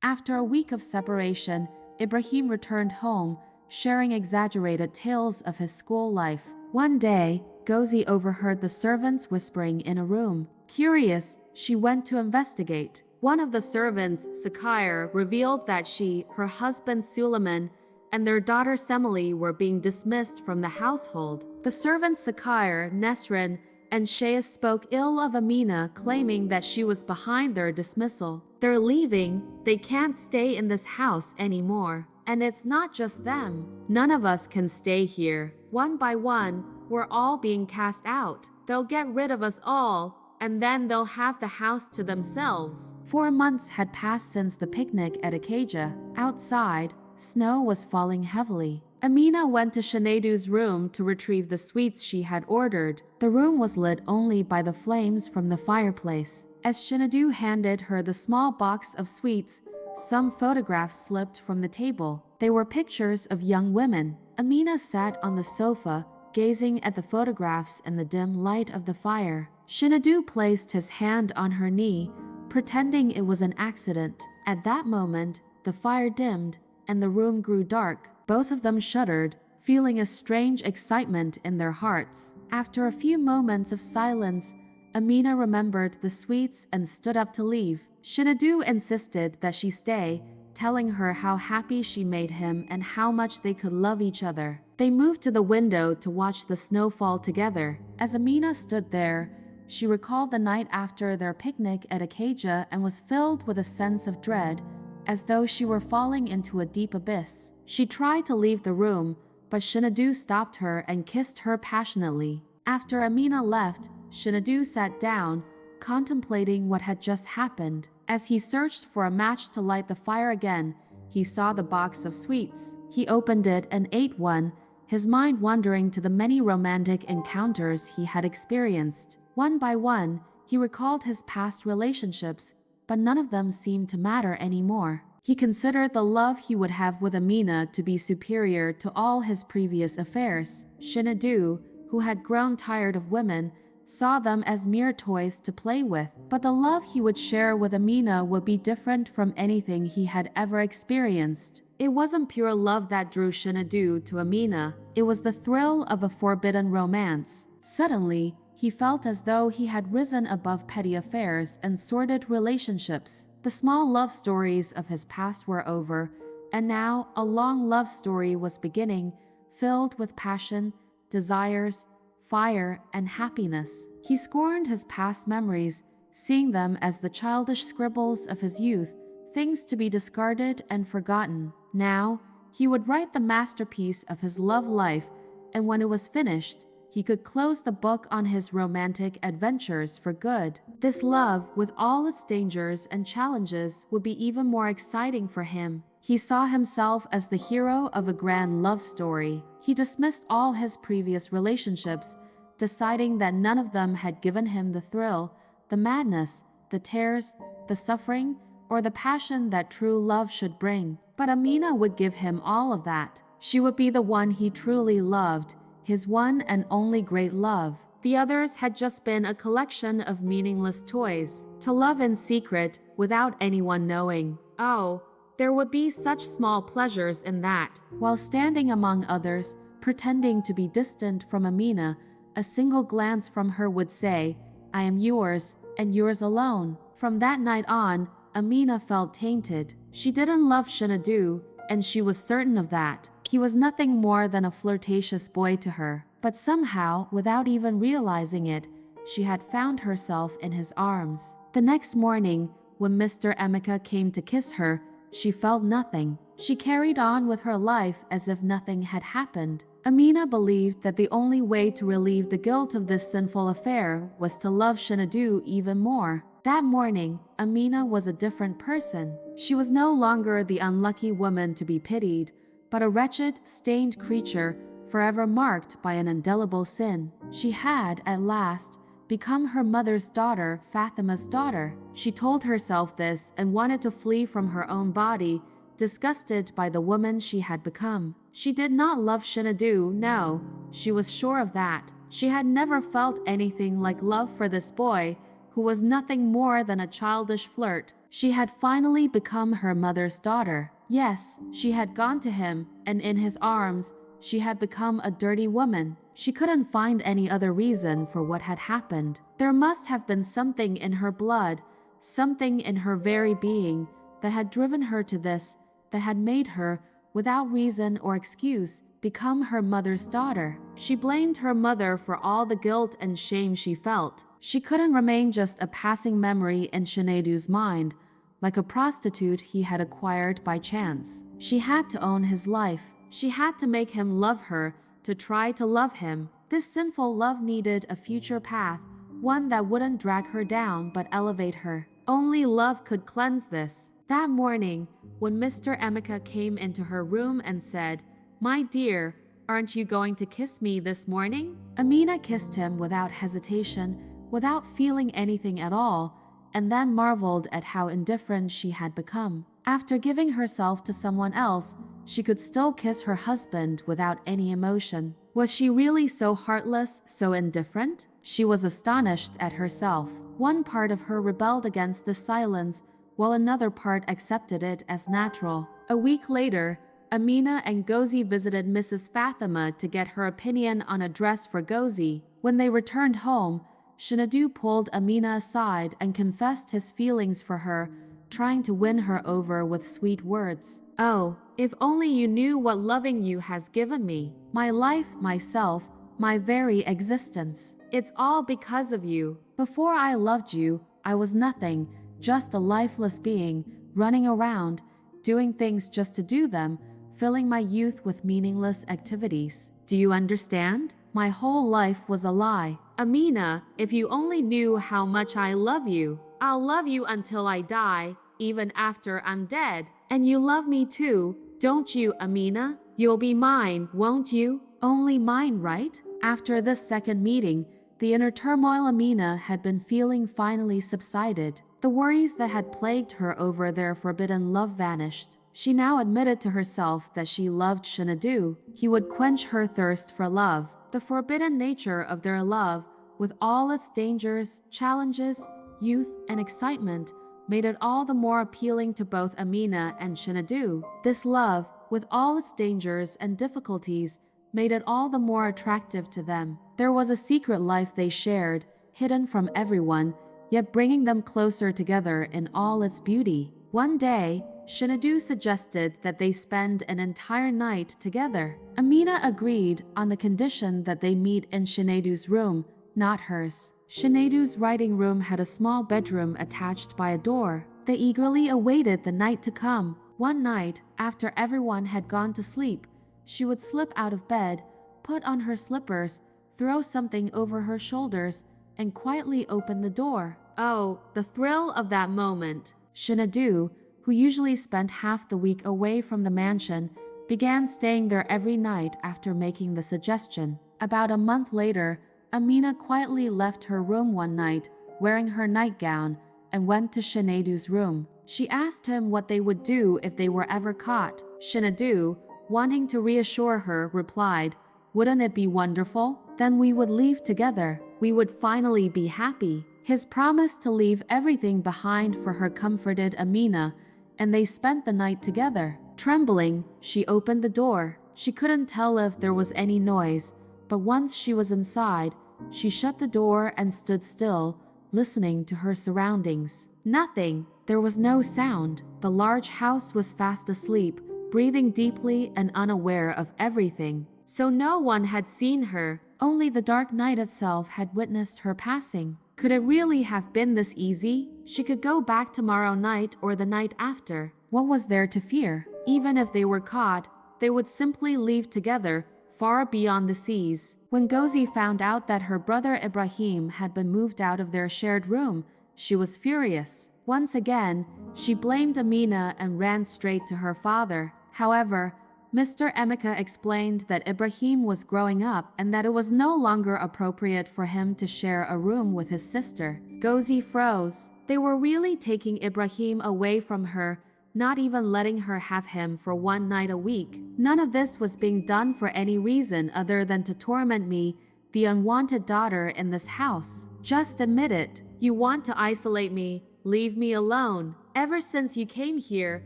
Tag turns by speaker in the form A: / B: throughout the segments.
A: After a week of separation, Ibrahim returned home, sharing exaggerated tales of his school life. One day, Gozi overheard the servants whispering in a room. Curious, she went to investigate. One of the servants, Sakir, revealed that she, her husband Suleiman, and their daughter Semele were being dismissed from the household. The servants Sakir, Nesrin, and Shea spoke ill of Amina, claiming that she was behind their dismissal. They're leaving, they can't stay in this house anymore. And it's not just them. None of us can stay here. One by one, we're all being cast out. They'll get rid of us all, and then they'll have the house to themselves. 4 months had passed since the picnic at Acacia. Outside, snow was falling heavily. Amina went to Chinedu's room to retrieve the sweets she had ordered. The room was lit only by the flames from the fireplace. As Chinedu handed her the small box of sweets, some photographs slipped from the table. They were pictures of young women. Amina sat on the sofa, gazing at the photographs in the dim light of the fire. Chinedu placed his hand on her knee, pretending it was an accident. At that moment, the fire dimmed, and the room grew dark. Both of them shuddered, feeling a strange excitement in their hearts. After a few moments of silence, Amina remembered the sweets and stood up to leave. Chinedu insisted that she stay, telling her how happy she made him and how much they could love each other. They moved to the window to watch the snow fall together. As Amina stood there, she recalled the night after their picnic at Acacia and was filled with a sense of dread, as though she were falling into a deep abyss. She tried to leave the room, but Chinedu stopped her and kissed her passionately. After Amina left, Chinedu sat down, contemplating what had just happened. As he searched for a match to light the fire again, he saw the box of sweets. He opened it and ate one, his mind wandering to the many romantic encounters he had experienced. One by one, he recalled his past relationships, but none of them seemed to matter anymore. He considered the love he would have with Amina to be superior to all his previous affairs. Chinedu, who had grown tired of women, saw them as mere toys to play with. But the love he would share with Amina would be different from anything he had ever experienced. It wasn't pure love that drew Chinedu to Amina. It was the thrill of a forbidden romance. Suddenly, he felt as though he had risen above petty affairs and sordid relationships. The small love stories of his past were over, and now a long love story was beginning, filled with passion, desires, fire, and happiness. He scorned his past memories, seeing them as the childish scribbles of his youth, things to be discarded and forgotten. Now, he would write the masterpiece of his love life, and when it was finished, he could close the book on his romantic adventures for good. This love, with all its dangers and challenges, would be even more exciting for him. He saw himself as the hero of a grand love story. He dismissed all his previous relationships, deciding that none of them had given him the thrill, the madness, the tears, the suffering, or the passion that true love should bring. But Amina would give him all of that. She would be the one he truly loved, his one and only great love. The others had just been a collection of meaningless toys, to love in secret, without anyone knowing. Oh, there would be such small pleasures in that. While standing among others, pretending to be distant from Amina, a single glance from her would say, "I am yours, and yours alone." From that night on, Amina felt tainted. She didn't love Chinedu, and she was certain of that. He was nothing more than a flirtatious boy to her. But somehow, without even realizing it, she had found herself in his arms. The next morning, when Mr. Emeka came to kiss her, she felt nothing. She carried on with her life as if nothing had happened. Amina believed that the only way to relieve the guilt of this sinful affair was to love Chinedu even more. That morning, Amina was a different person. She was no longer the unlucky woman to be pitied, but a wretched, stained creature forever marked by an indelible sin. She had, at last, become her mother's daughter, Fatima's daughter. She told herself this and wanted to flee from her own body, disgusted by the woman she had become. She did not love Chinedu, no, she was sure of that. She had never felt anything like love for this boy, who who was nothing more than a childish flirt. She had finally become her mother's daughter. Yes, she had gone to him, and in his arms, she had become a dirty woman. She couldn't find any other reason for what had happened. There must have been something in her blood, something in her very being, that had driven her to this, that had made her, without reason or excuse, become her mother's daughter. She blamed her mother for all the guilt and shame she felt. She couldn't remain just a passing memory in Chinedu's mind, like a prostitute he had acquired by chance. She had to own his life. She had to make him love her, to try to love him. This sinful love needed a future path, one that wouldn't drag her down but elevate her. Only love could cleanse this. That morning, when Mr. Emeka came into her room and said, "My dear, aren't you going to kiss me this morning?" Amina kissed him without hesitation, without feeling anything at all, and then marveled at how indifferent she had become. After giving herself to someone else, she could still kiss her husband without any emotion. Was she really so heartless, so indifferent? She was astonished at herself. One part of her rebelled against this silence, while another part accepted it as natural. A week later, Amina and Gozi visited Mrs. Fatima to get her opinion on a dress for Gozi. When they returned home, Chinedu pulled Amina aside and confessed his feelings for her, trying to win her over with sweet words. "Oh, if only you knew what loving you has given me. My life, myself, my very existence. It's all because of you. Before I loved you, I was nothing, just a lifeless being, running around, doing things just to do them, filling my youth with meaningless activities. Do you understand? My whole life was a lie. Amina, if you only knew how much I love you. I'll love you until I die, even after I'm dead. And you love me too, don't you, Amina? You'll be mine, won't you? Only mine, right?" After this second meeting, the inner turmoil Amina had been feeling finally subsided. The worries that had plagued her over their forbidden love vanished. She now admitted to herself that she loved Chinedu. He would quench her thirst for love. The forbidden nature of their love, with all its dangers, challenges, youth, and excitement, made it all the more appealing to both Amina and Chinedu. This love, with all its dangers and difficulties, made it all the more attractive to them. There was a secret life they shared, hidden from everyone, yet bringing them closer together in all its beauty. One day, Chinedu suggested that they spend an entire night together. Amina agreed on the condition that they meet in Chinedu's room, not hers. Chinedu's writing room had a small bedroom attached by a door. They eagerly awaited the night to come. One night, after everyone had gone to sleep, she would slip out of bed, put on her slippers, throw something over her shoulders, and quietly open the door. Oh, the thrill of that moment! Chinedu, who usually spent half the week away from the mansion, began staying there every night after making the suggestion. About a month later, Amina quietly left her room one night, wearing her nightgown, and went to Chinedu's room. She asked him what they would do if they were ever caught. Chinedu, wanting to reassure her, replied, "Wouldn't it be wonderful? Then we would leave together. We would finally be happy." His promise to leave everything behind for her comforted Amina, and they spent the night together. Trembling, she opened the door. She couldn't tell if there was any noise, but once she was inside, she shut the door and stood still, listening to her surroundings. Nothing. There was no sound. The large house was fast asleep, breathing deeply and unaware of everything. So no one had seen her. Only the dark night itself had witnessed her passing. Could it really have been this easy? She could go back tomorrow night or the night after. What was there to fear? Even if they were caught, they would simply leave together, far beyond the seas. When Gozi found out that her brother Ibrahim had been moved out of their shared room, she was furious. Once again, she blamed Amina and ran straight to her father. However, Mr. Emeka explained that Ibrahim was growing up and that it was no longer appropriate for him to share a room with his sister. Gozi froze. They were really taking Ibrahim away from her, not even letting her have him for one night a week. None of this was being done for any reason other than to torment me, the unwanted daughter in this house. Just admit it. You want to isolate me, leave me alone. Ever since you came here,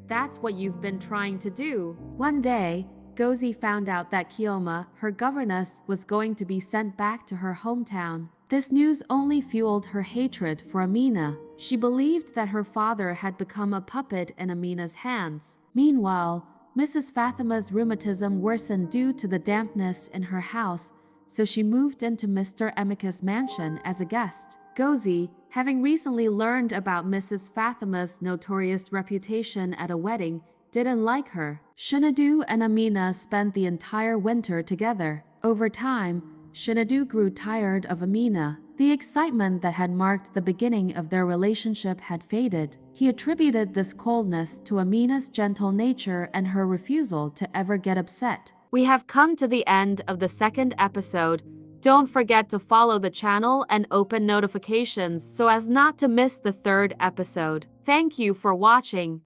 A: that's what you've been trying to do. One day, Gozi found out that Kioma, her governess, was going to be sent back to her hometown. This news only fueled her hatred for Amina. She believed that her father had become a puppet in Amina's hands. Meanwhile, Mrs. Fathima's rheumatism worsened due to the dampness in her house, so she moved into Mr. Emeka's mansion as a guest. Gozi, having recently learned about Mrs. Fathima's notorious reputation at a wedding, didn't like her. Chinedu and Amina spent the entire winter together. Over time, Chinedu grew tired of Amina. The excitement that had marked the beginning of their relationship had faded. He attributed this coldness to Amina's gentle nature and her refusal to ever get upset. We have come to the end of the second episode. Don't forget to follow the channel and open notifications so as not to miss the third episode. Thank you for watching.